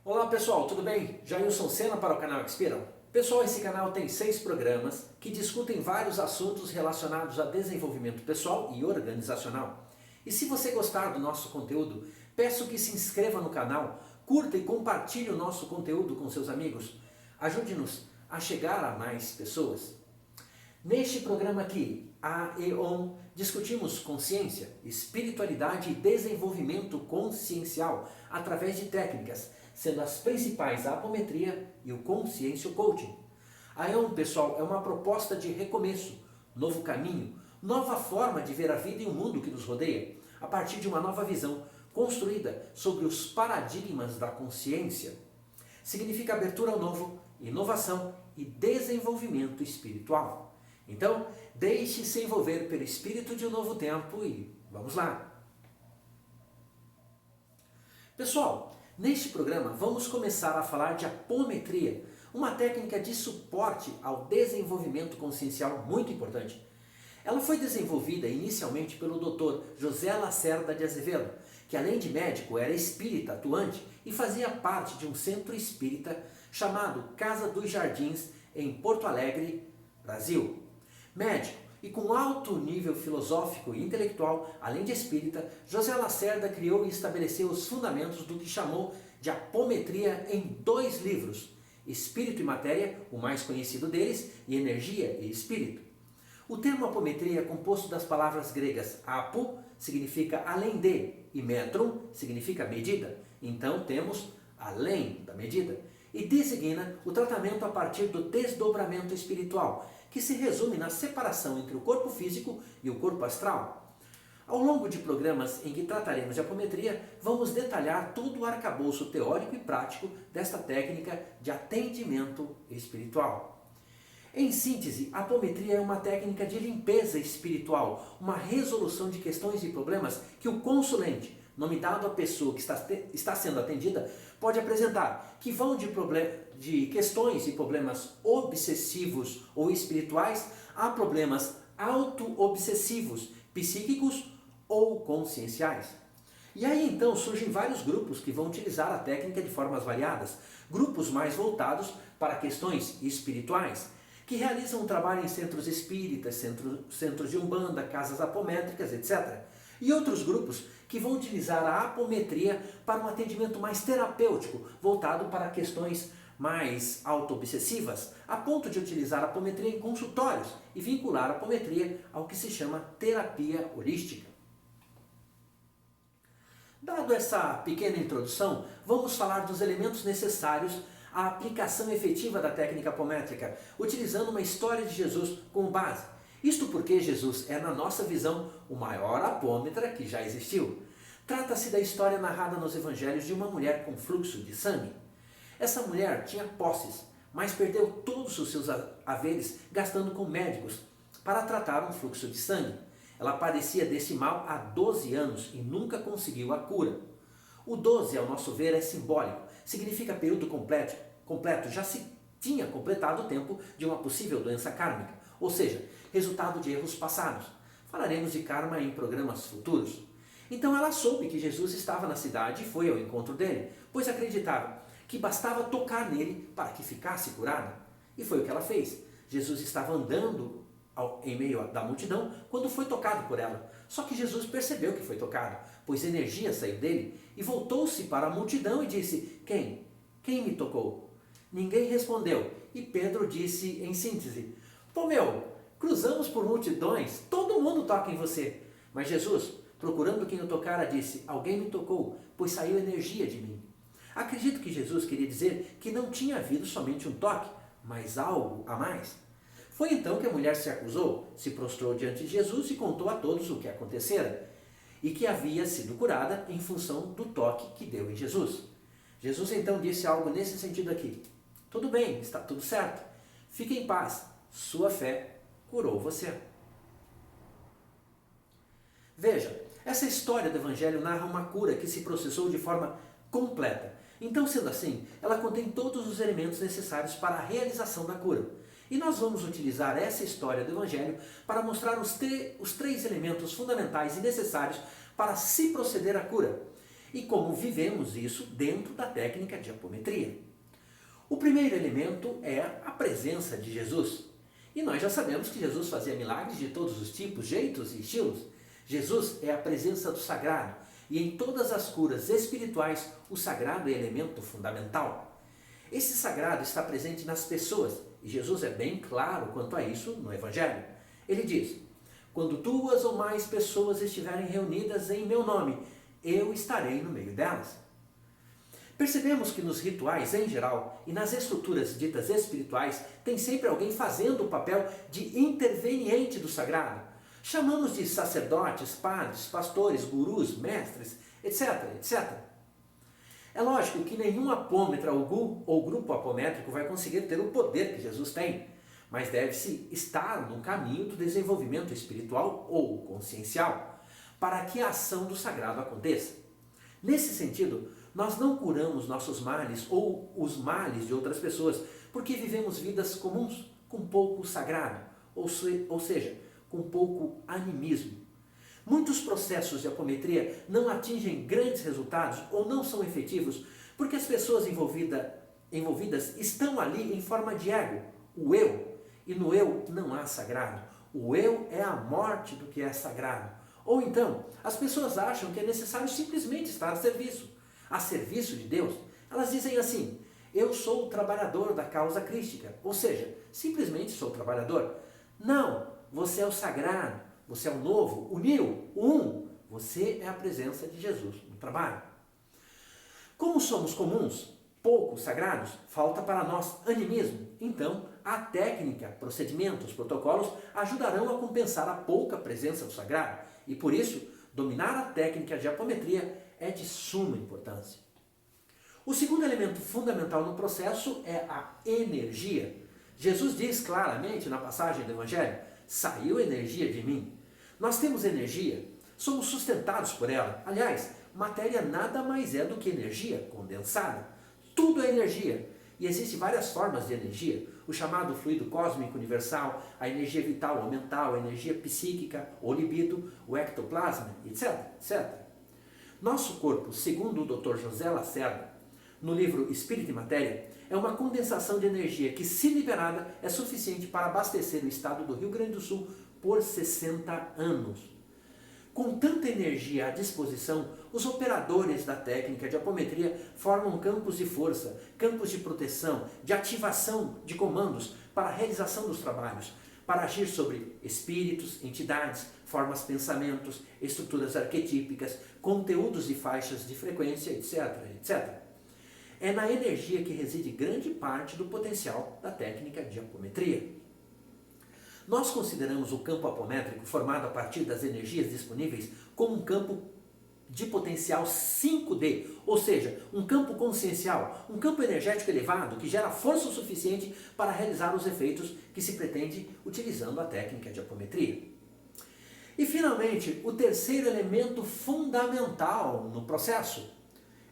Olá pessoal, tudo bem? Jailson Sena para o canal Expiram. Pessoal, esse canal tem 6 programas que discutem vários assuntos relacionados a desenvolvimento pessoal e organizacional. E se você gostar do nosso conteúdo, peço que se inscreva no canal, curta e compartilhe o nosso conteúdo com seus amigos. Ajude-nos a chegar a mais pessoas. Neste programa aqui, A e On, discutimos consciência, espiritualidade e desenvolvimento consciencial através de técnicas, sendo as principais a apometria e o consciência coaching. A EON, pessoal, é uma proposta de recomeço, novo caminho, nova forma de ver a vida e o mundo que nos rodeia, a partir de uma nova visão construída sobre os paradigmas da consciência. Significa abertura ao novo, inovação e desenvolvimento espiritual. Então, deixe-se envolver pelo espírito de um novo tempo e vamos lá! Pessoal, neste programa vamos começar a falar de apometria, uma técnica de suporte ao desenvolvimento consciencial muito importante. Ela foi desenvolvida inicialmente pelo Dr. José Lacerda de Azevedo, que além de médico era espírita atuante e fazia parte de um centro espírita chamado Casa dos Jardins, em Porto Alegre, Brasil. Médico e com alto nível filosófico e intelectual, além de espírita, José Lacerda criou e estabeleceu os fundamentos do que chamou de apometria em 2 livros, Espírito e Matéria, o mais conhecido deles, e Energia e Espírito. O termo apometria é composto das palavras gregas apo, significa além de, e metron, significa medida. Então temos além da medida. E designa o tratamento a partir do desdobramento espiritual, que se resume na separação entre o corpo físico e o corpo astral. Ao longo de programas em que trataremos de apometria, vamos detalhar todo o arcabouço teórico e prático desta técnica de atendimento espiritual. Em síntese, a apometria é uma técnica de limpeza espiritual, uma resolução de questões e problemas que o consulente, nome dado à pessoa que está sendo atendida, pode apresentar, que vão de questões e problemas obsessivos ou espirituais a problemas auto-obsessivos, psíquicos ou conscienciais. E aí então surgem vários grupos que vão utilizar a técnica de formas variadas, grupos mais voltados para questões espirituais, que realizam um trabalho em centros espíritas, centros de umbanda, casas apométricas, etc. E outros grupos que vão utilizar a apometria para um atendimento mais terapêutico, voltado para questões mais auto-obsessivas, a ponto de utilizar a apometria em consultórios e vincular a apometria ao que se chama terapia holística. Dado essa pequena introdução, vamos falar dos elementos necessários à aplicação efetiva da técnica apométrica, utilizando uma história de Jesus como base. Isto porque Jesus é, na nossa visão, o maior apômetra que já existiu. Trata-se da história narrada nos evangelhos de uma mulher com fluxo de sangue. Essa mulher tinha posses, mas perdeu todos os seus haveres gastando com médicos para tratar um fluxo de sangue. Ela padecia desse mal há 12 anos e nunca conseguiu a cura. O 12, ao nosso ver, é simbólico, significa período completo, já se tinha completado o tempo de uma possível doença kármica, ou seja, resultado de erros passados. Falaremos de karma em programas futuros. Então ela soube que Jesus estava na cidade e foi ao encontro dele, pois acreditava que bastava tocar nele para que ficasse curada. E foi o que ela fez. Jesus estava andando em meio da multidão quando foi tocado por ela. Só que Jesus percebeu que foi tocado, pois energia saiu dele e voltou-se para a multidão e disse: Quem? Quem me tocou? Ninguém respondeu. E Pedro disse em síntese: Pô meu, cruzamos por multidões, todo mundo toca em você. Mas Jesus, procurando quem o tocara, disse: Alguém me tocou, pois saiu energia de mim. Acredito que Jesus queria dizer que não tinha havido somente um toque, mas algo a mais. Foi então que a mulher se acusou, se prostrou diante de Jesus e contou a todos o que acontecera, e que havia sido curada em função do toque que deu em Jesus. Jesus então disse algo nesse sentido aqui: Tudo bem, está tudo certo. Fique em paz, sua fé curou você. Veja, essa história do Evangelho narra uma cura que se processou de forma completa. Então, sendo assim, ela contém todos os elementos necessários para a realização da cura. E nós vamos utilizar essa história do Evangelho para mostrar os 3 elementos fundamentais e necessários para se proceder à cura. e como vivemos isso dentro da técnica de apometria. O primeiro elemento é a presença de Jesus. E nós já sabemos que Jesus fazia milagres de todos os tipos, jeitos e estilos. Jesus é a presença do sagrado, e em todas as curas espirituais o sagrado é elemento fundamental. Esse sagrado está presente nas pessoas, e Jesus é bem claro quanto a isso no Evangelho. Ele diz: quando 2 ou mais pessoas estiverem reunidas em meu nome, eu estarei no meio delas. Percebemos que nos rituais em geral e nas estruturas ditas espirituais tem sempre alguém fazendo o papel de interveniente do sagrado. Chamamos de sacerdotes, padres, pastores, gurus, mestres, etc, etc. É lógico que nenhum apômetra ou grupo apométrico vai conseguir ter o poder que Jesus tem, mas deve-se estar no caminho do desenvolvimento espiritual ou consciencial, para que a ação do sagrado aconteça. Nesse sentido, nós não curamos nossos males ou os males de outras pessoas, porque vivemos vidas comuns, com pouco sagrado, ou seja, com pouco animismo. Muitos processos de apometria não atingem grandes resultados ou não são efetivos porque as pessoas envolvidas estão ali em forma de ego, o eu, e no eu não há sagrado. O eu é a morte do que é sagrado. Ou então, as pessoas acham que é necessário simplesmente estar a serviço de Deus. Elas dizem assim: eu sou o trabalhador da causa crística, ou seja, simplesmente sou trabalhador. Não, você é o sagrado, você é o novo, o new, o um. Você é a presença de Jesus no trabalho. Como somos comuns, pouco sagrados, falta para nós animismo. Então, a técnica, procedimentos, protocolos ajudarão a compensar a pouca presença do sagrado. E por isso, dominar a técnica de apometria é de suma importância. O segundo elemento fundamental no processo é a energia. Jesus diz claramente na passagem do Evangelho: saiu energia de mim. Nós temos energia, somos sustentados por ela. Aliás, matéria nada mais é do que energia condensada. Tudo é energia. E existem várias formas de energia. O chamado fluido cósmico universal, a energia vital ou mental, a energia psíquica ou libido, o ectoplasma, etc, etc. Nosso corpo, segundo o Dr. José Lacerda, no livro Espírito e Matéria, é uma condensação de energia que, se liberada, é suficiente para abastecer o estado do Rio Grande do Sul por 60 anos. Com tanta energia à disposição, os operadores da técnica de apometria formam campos de força, campos de proteção, de ativação de comandos para a realização dos trabalhos, para agir sobre espíritos, entidades, formas de pensamentos, estruturas arquetípicas, conteúdos e faixas de frequência, etc, etc. É na energia que reside grande parte do potencial da técnica de apometria. Nós consideramos o campo apométrico formado a partir das energias disponíveis como um campo de potencial 5D, ou seja, um campo consciencial, um campo energético elevado que gera força o suficiente para realizar os efeitos que se pretende utilizando a técnica de apometria. E finalmente, o terceiro elemento fundamental no processo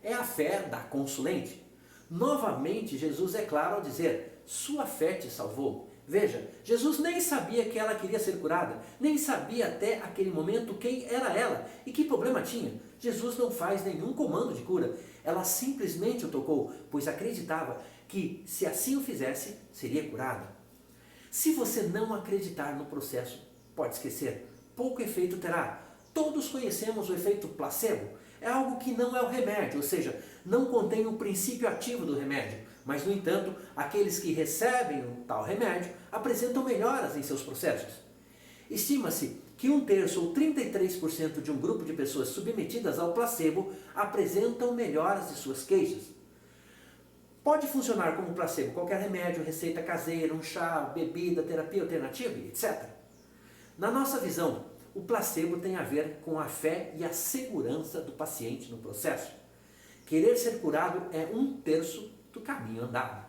é a fé da consulente. Novamente, Jesus é claro ao dizer: sua fé te salvou. Veja, Jesus nem sabia que ela queria ser curada, nem sabia até aquele momento quem era ela e que problema tinha. Jesus não faz nenhum comando de cura, ela simplesmente o tocou, pois acreditava que, se assim o fizesse, seria curada. Se você não acreditar no processo, pode esquecer, pouco efeito terá. Todos conhecemos o efeito placebo. É algo que não é o remédio, ou seja, não contém o princípio ativo do remédio. Mas, no entanto, aqueles que recebem o tal remédio apresentam melhoras em seus processos. Estima-se que 1/3 ou 33% de um grupo de pessoas submetidas ao placebo apresentam melhoras de suas queixas. Pode funcionar como placebo qualquer remédio, receita caseira, um chá, bebida, terapia alternativa, etc. Na nossa visão, o placebo tem a ver com a fé e a segurança do paciente no processo. Querer ser curado é 1/3 do caminho andado.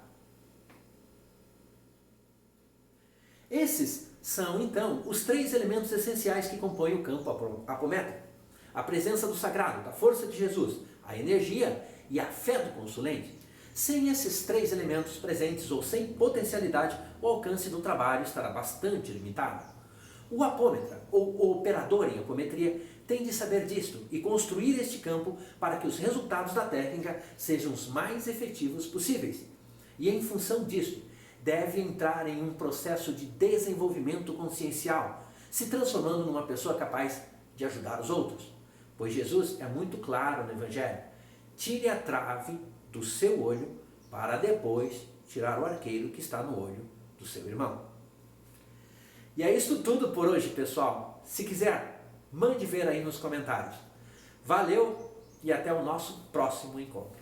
Esses são, então, os 3 elementos essenciais que compõem o campo apométrico: a presença do sagrado, da força de Jesus, a energia e a fé do consulente. Sem esses 3 elementos presentes ou sem potencialidade, o alcance do trabalho estará bastante limitado. O apômetra, ou o operador em apometria, tem de saber disto e construir este campo para que os resultados da técnica sejam os mais efetivos possíveis. E em função disto, deve entrar em um processo de desenvolvimento consciencial, se transformando numa pessoa capaz de ajudar os outros. Pois Jesus é muito claro no Evangelho: tire a trave do seu olho para depois tirar o arqueiro que está no olho do seu irmão. E é isso tudo por hoje, pessoal. Se quiser, mande ver aí nos comentários. Valeu e até o nosso próximo encontro.